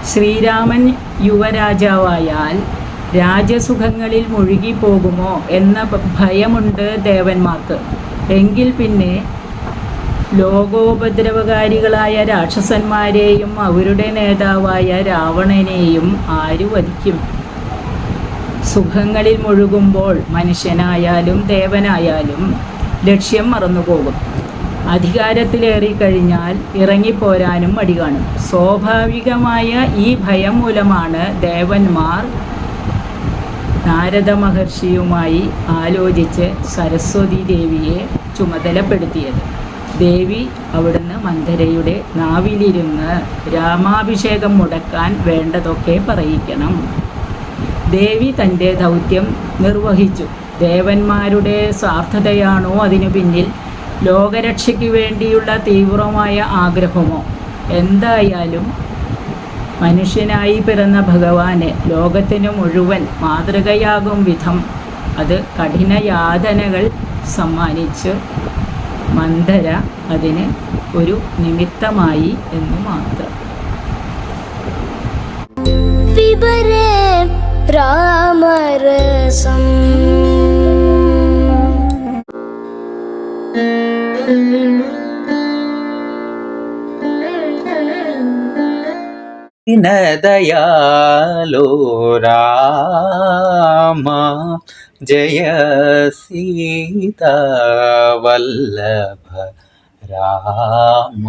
Speaker 6: ശ്രീരാമൻ യുവരാജാവായാൽ രാജസുഖങ്ങളിൽ മുഴുകിപ്പോകുമോ എന്ന ഭയമുണ്ട് ദേവന്മാർക്ക്. എങ്കിൽ പിന്നെ ലോകോപദ്രവകാരികളായ രാക്ഷസന്മാരെയും അവരുടെ നേതാവായ രാവണനെയും ആര് വധിക്കും? സുഖങ്ങളിൽ മുഴുകുമ്പോൾ മനുഷ്യനായാലും ദേവനായാലും ലക്ഷ്യം മറന്നുപോകും. അധികാരത്തിലേറിക്കഴിഞ്ഞാൽ ഇറങ്ങിപ്പോരാനും മടി കാണും. സ്വാഭാവികമായ ഈ ഭയം മൂലമാണ് ദേവന്മാർ നാരദ മഹർഷിയുമായി ആലോചിച്ച് സരസ്വതി ദേവിയെ ചുമതലപ്പെടുത്തിയത്. ദേവി അവിടുന്ന് മന്ധരയുടെ നാവിലിരുന്ന് രാമാഭിഷേകം മുടക്കാൻ വേണ്ടതൊക്കെ പറയിക്കണം. ദേവി തൻ്റെ ദൗത്യം നിർവഹിച്ചു. ദേവന്മാരുടെ സ്വാർത്ഥതയാണോ അതിനു പിന്നിൽ, ലോകരക്ഷയ്ക്ക് വേണ്ടിയുള്ള തീവ്രമായ ആഗ്രഹമോ? എന്തായാലും മനുഷ്യനായി പിറന്ന ഭഗവാന് ലോകത്തിനു മുഴുവൻ മാതൃകയാകും വിധം അത് കഠിന യാതനകൾ സമ്മാനിച്ച് മന്ധര അതിന് ഒരു നിമിത്തമായി എന്നു മാത്രം.
Speaker 1: പിബരേ രാമരസം
Speaker 7: ദീനദയാലോ രാമ ജയ സീതാവല്ലഭ രാമ.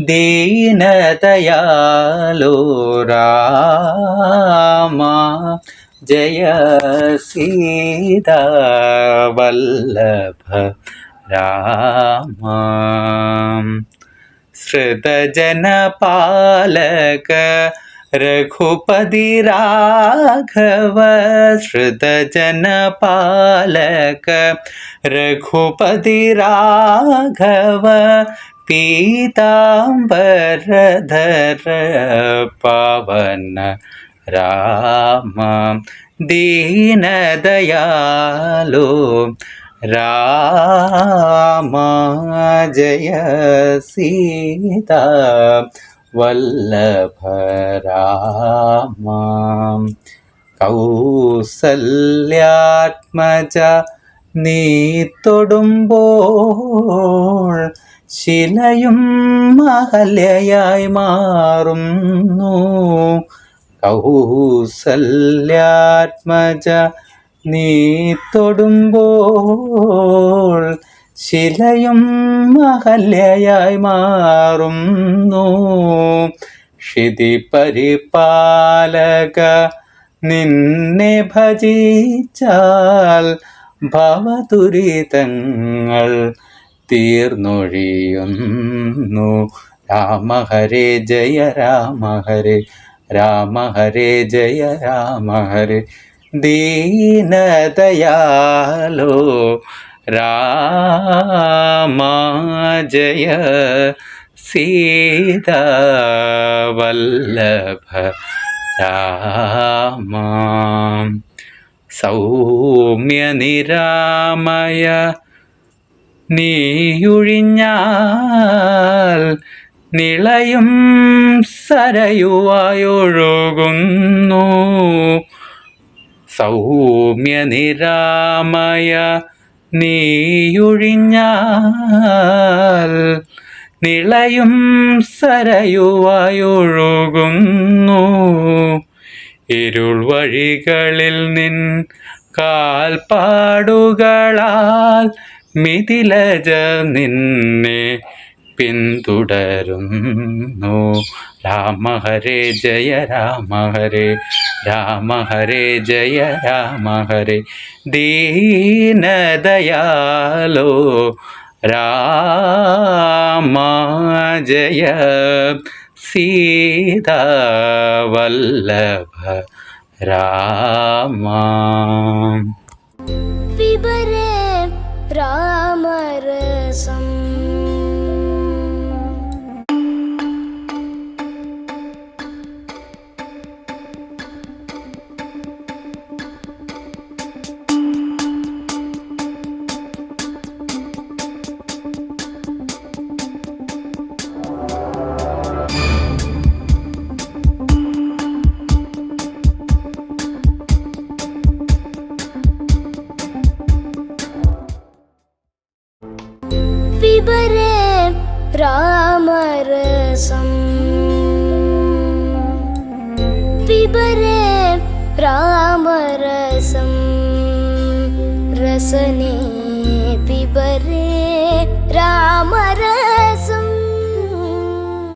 Speaker 7: ദീനദയാലോ രാമ ജയ സീതാവല്ലഭ രാമ. ശ്രുതജനപാലക രഘുപതി രാഘവ, ശ്രുതജനപാലക രഘുപതി രാഘവ, പീതാംബരധര പാവന രാമ. ദീനദയാലോ രാമ ജയ സീതാ വല്ലഭ രാമ. കൗസല്യാത്മജ നീ തൊടുമ്പോൾ ശിലയും അഹല്യയായി മാറുന്നു. കൗസല്യാത്മജ നീ തൊടുമ്പോൾ ശിലയും അഹല്യയായി മാറുന്നു. ക്ഷിതി പരിപാലക നിന്നെ ഭജിച്ചാൽ ഭവദുരിതങ്ങൾ തീർന്നൊഴിയുന്നു. രാമ ഹരേ ജയ രാമ ഹരേ, രാമ ഹരേ ജയ രാമ ഹരേ. ദീനദയാലോ രാമ ജയ സീതാവല്ലഭ രാമ. സൗമ്യ നിരാമയ നീയൊഴിഞ്ഞാൽ നിളയും സരയുവായൊഴുകുന്നു. സൗമ്യ നിരാമയ നീയൊഴിഞ്ഞാൽ നിളയും സരയുവായൊഴുകുന്നു. ഇരുൾ വഴികളിൽ നിൻ കാൽപ്പാടുകളാൽ മിഥിലജ നിന്നെ പിന്തുടരുന്നു. രാമ ഹരേ ജയ രാമ ഹരേ, രാമ ഹരേ ജയ രാമ ഹരേ. ദീനദയാലോ രാമ ജയ സീതാവല്ലഭ രാമ.
Speaker 1: പിബരേ രാമരസം पिबरे रामरसम् पिबरे रामरसं रसने पिबरे रामरसम्